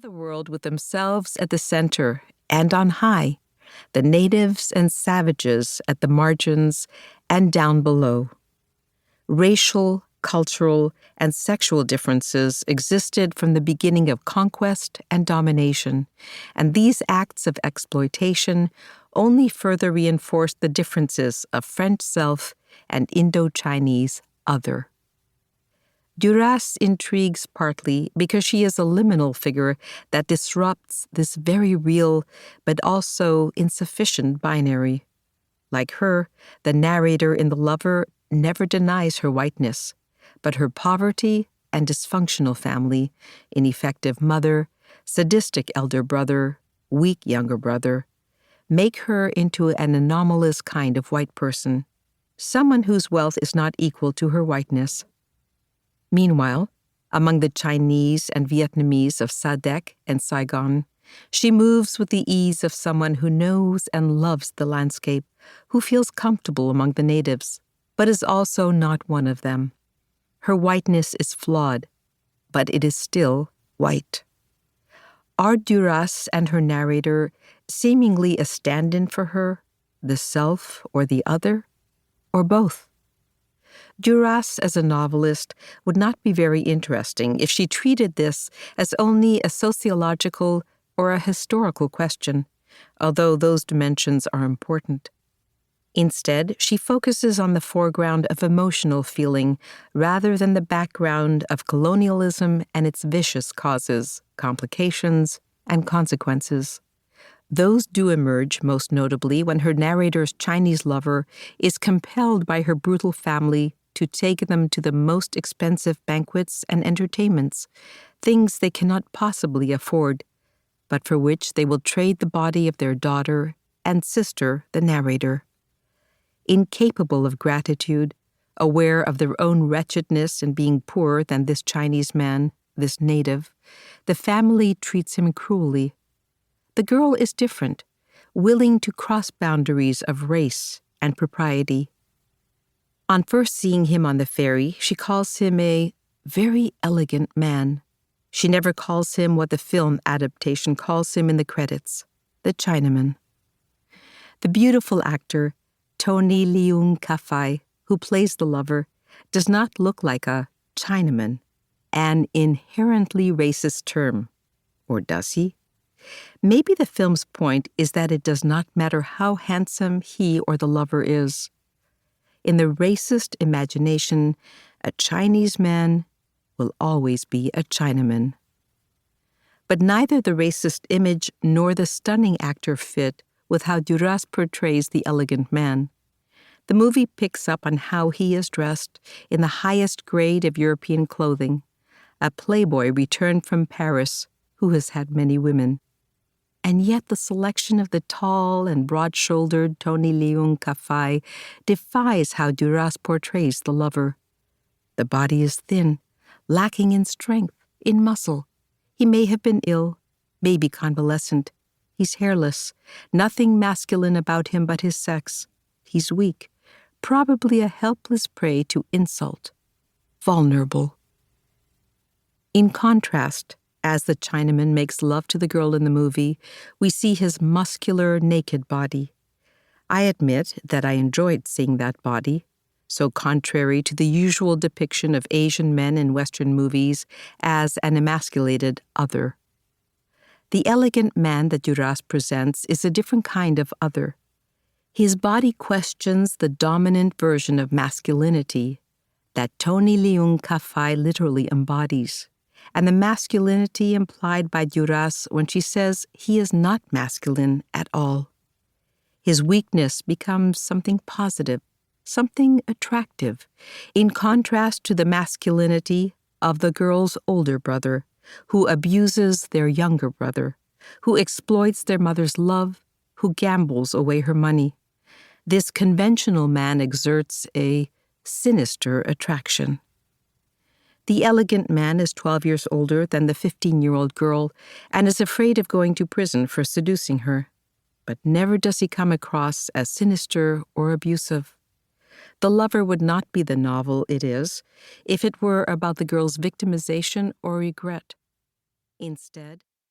the world with themselves at the center and on high, the natives and savages at the margins and down below. Racial, cultural, and sexual differences existed from the beginning of conquest and domination, and these acts of exploitation only further reinforced the differences of French self and Indo-Chinese other. Duras intrigues partly because she is a liminal figure that disrupts this very real but also insufficient binary. Like her, the narrator in The Lover never denies her whiteness, but her poverty and dysfunctional family, ineffective mother, sadistic elder brother, weak younger brother, make her into an anomalous kind of white person, someone whose wealth is not equal to her whiteness. Meanwhile, among the Chinese and Vietnamese of Sadec and Saigon, she moves with the ease of someone who knows and loves the landscape, who feels comfortable among the natives, but is also not one of them. Her whiteness is flawed, but it is still white. Are Duras and her narrator seemingly a stand-in for her, the self or the other, or both? Duras as a novelist would not be very interesting if she treated this as only a sociological or a historical question, although those dimensions are important. Instead, she focuses on the foreground of emotional feeling rather than the background of colonialism and its vicious causes, complications, and consequences. Those do emerge most notably when her narrator's Chinese lover is compelled by her brutal family to take them to the most expensive banquets and entertainments, things they cannot possibly afford, but for which they will trade the body of their daughter and sister, the narrator. Incapable of gratitude, aware of their own wretchedness in being poorer than this Chinese man, this native, the family treats him cruelly. The girl is different, willing to cross boundaries of race and propriety. On first seeing him on the ferry, she calls him a very elegant man. She never calls him what the film adaptation calls him in the credits, the Chinaman. The beautiful actor, Tony Leung Ka-fai, who plays the lover, does not look like a Chinaman, an inherently racist term. Or does he? Maybe the film's point is that it does not matter how handsome he or the lover is. In the racist imagination, a Chinese man will always be a Chinaman. But neither the racist image nor the stunning actor fit with how Duras portrays the elegant man. The movie picks up on how he is dressed in the highest grade of European clothing, a playboy returned from Paris who has had many women. And yet the selection of the tall and broad-shouldered Tony Leung Ka-fai defies how Duras portrays the lover. The body is thin, lacking in strength, in muscle. He may have been ill, maybe convalescent. He's hairless, nothing masculine about him but his sex. He's weak, probably a helpless prey to insult, vulnerable. In contrast, as the Chinaman makes love to the girl in the movie, we see his muscular, naked body. I admit that I enjoyed seeing that body, so contrary to the usual depiction of Asian men in Western movies as an emasculated other. The elegant man that Duras presents is a different kind of other. His body questions the dominant version of masculinity that Tony Leung Ka-fai literally embodies, and the masculinity implied by Duras when she says he is not masculine at all. His weakness becomes something positive, something attractive, in contrast to the masculinity of the girl's older brother, who abuses their younger brother, who exploits their mother's love, who gambles away her money. This conventional man exerts a sinister attraction. The elegant man is 12 years older than the 15-year-old girl and is afraid of going to prison for seducing her. But never does he come across as sinister or abusive. The Lover would not be the novel it is if it were about the girl's victimization or regret. Instead,